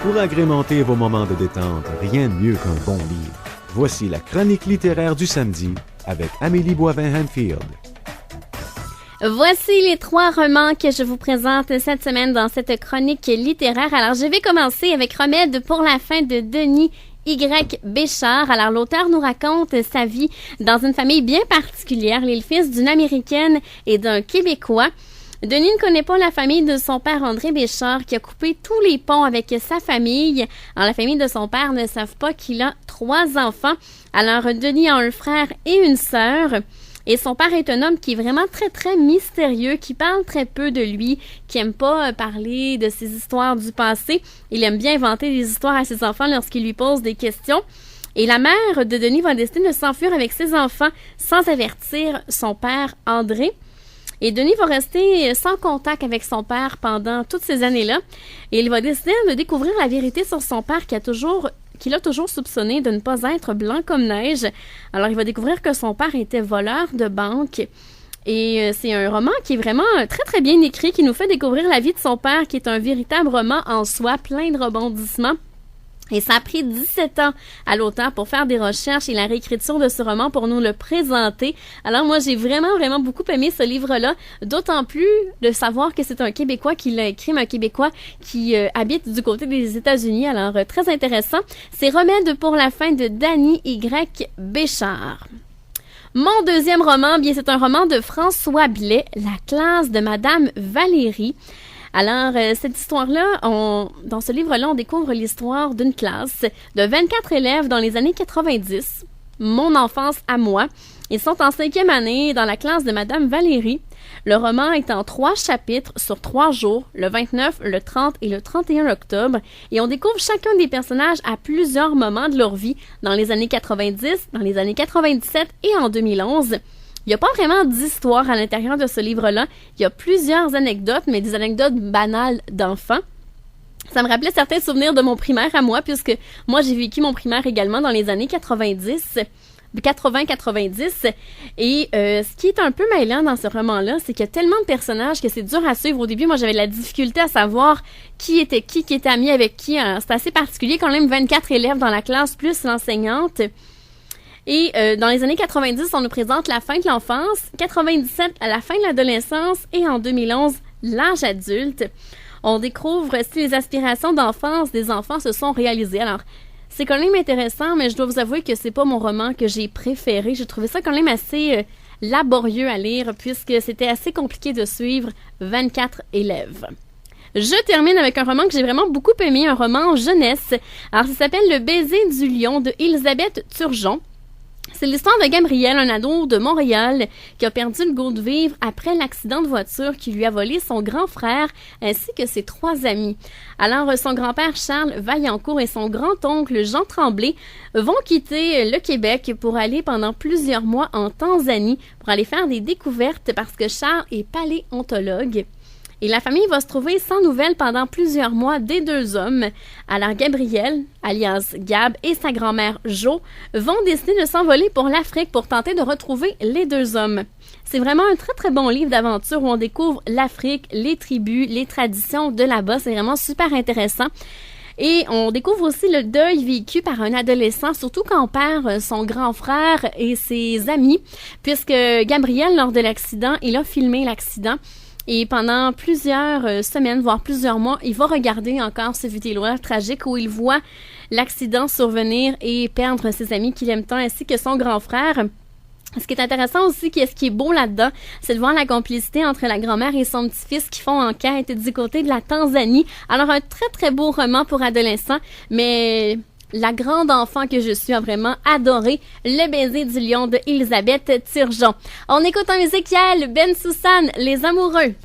Pour agrémenter vos moments de détente, rien de mieux qu'un bon livre. Voici la chronique littéraire du samedi avec Amélie Boivin-Hanfield. Voici les 3 romans que je vous présente cette semaine dans cette chronique littéraire. Alors, je vais commencer avec Remède pour la fin de Denis Y. Béchard. Alors, l'auteur nous raconte sa vie dans une famille bien particulière. Il est le fils d'une Américaine et d'un Québécois. Denis ne connaît pas la famille de son père André Béchard qui a coupé tous les ponts avec sa famille. Alors, la famille de son père ne savent pas qu'il a 3 enfants. Alors, Denis a un frère et une sœur. Et son père est un homme qui est vraiment très, très mystérieux, qui parle très peu de lui, qui aime pas parler de ses histoires du passé. Il aime bien inventer des histoires à ses enfants lorsqu'il lui pose des questions. Et la mère de Denis va décider de s'enfuir avec ses enfants sans avertir son père André. Et Denis va rester sans contact avec son père pendant toutes ces années-là. Et il va décider de découvrir la vérité sur son père qu'il a toujours soupçonné de ne pas être blanc comme neige. Alors, il va découvrir que son père était voleur de banque. Et c'est un roman qui est vraiment très, très bien écrit, qui nous fait découvrir la vie de son père, qui est un véritable roman en soi, plein de rebondissements. Et ça a pris 17 ans à l'auteur pour faire des recherches et la réécriture de ce roman pour nous le présenter. Alors moi, j'ai vraiment, vraiment beaucoup aimé ce livre-là, d'autant plus de savoir que c'est un Québécois qui l'a écrit, mais un Québécois qui habite du côté des États-Unis. Alors, très intéressant. C'est Remède pour la fin de Denis Y. Béchard. Mon deuxième roman, bien, c'est un roman de François Blais, La classe de Madame Valérie. Alors, cette histoire-là, dans ce livre-là, on découvre l'histoire d'une classe de 24 élèves dans les années 90, mon enfance à moi. Ils sont en 5e année dans la classe de Madame Valérie. Le roman est en 3 chapitres sur 3 jours, le 29, le 30 et le 31 octobre. Et on découvre chacun des personnages à plusieurs moments de leur vie, dans les années 90, dans les années 97 et en 2011. Il n'y a pas vraiment d'histoire à l'intérieur de ce livre-là. Il y a plusieurs anecdotes, mais des anecdotes banales d'enfants. Ça me rappelait certains souvenirs de mon primaire à moi, puisque moi, j'ai vécu mon primaire également dans les années 80-90. Et ce qui est un peu mêlant dans ce roman-là, c'est qu'il y a tellement de personnages que c'est dur à suivre. Au début, moi, j'avais de la difficulté à savoir qui était ami avec qui. C'est assez particulier, quand même 24 élèves dans la classe, plus l'enseignante. Et dans les années 90, on nous présente la fin de l'enfance, 97 à la fin de l'adolescence et en 2011, l'âge adulte. On découvre si les aspirations d'enfance des enfants se sont réalisées. Alors, c'est quand même intéressant, mais je dois vous avouer que c'est pas mon roman que j'ai préféré. J'ai trouvé ça quand même assez laborieux à lire puisque c'était assez compliqué de suivre 24 élèves. Je termine avec un roman que j'ai vraiment beaucoup aimé, un roman jeunesse. Alors, ça s'appelle Le baiser du lion de Elisabeth Turgeon. C'est l'histoire de Gabriel, un ado de Montréal qui a perdu le goût de vivre après l'accident de voiture qui lui a volé son grand frère ainsi que ses 3 amis. Alors, son grand-père Charles Vaillancourt et son grand-oncle Jean Tremblay vont quitter le Québec pour aller pendant plusieurs mois en Tanzanie pour aller faire des découvertes parce que Charles est paléontologue. Et la famille va se trouver sans nouvelles pendant plusieurs mois des 2 hommes. Alors Gabriel, alias Gab, et sa grand-mère Jo vont décider de s'envoler pour l'Afrique pour tenter de retrouver les 2 hommes. C'est vraiment un très très bon livre d'aventure où on découvre l'Afrique, les tribus, les traditions de là-bas. C'est vraiment super intéressant. Et on découvre aussi le deuil vécu par un adolescent, surtout quand on perd son grand frère et ses amis, puisque Gabriel, lors de l'accident, il a filmé l'accident. Et pendant plusieurs semaines, voire plusieurs mois, il va regarder encore ce vidéo-là tragique où il voit l'accident survenir et perdre ses amis qu'il aime tant, ainsi que son grand frère. Ce qui est intéressant aussi, ce qui est beau là-dedans, c'est de voir la complicité entre la grand-mère et son petit-fils qui font enquête du côté de la Tanzanie. Alors, un très, très beau roman pour adolescents, mais la grande enfant que je suis a vraiment adoré Le baiser du lion de Elisabeth Turgeon. On écoute en musique Ben Susan, Les Amoureux.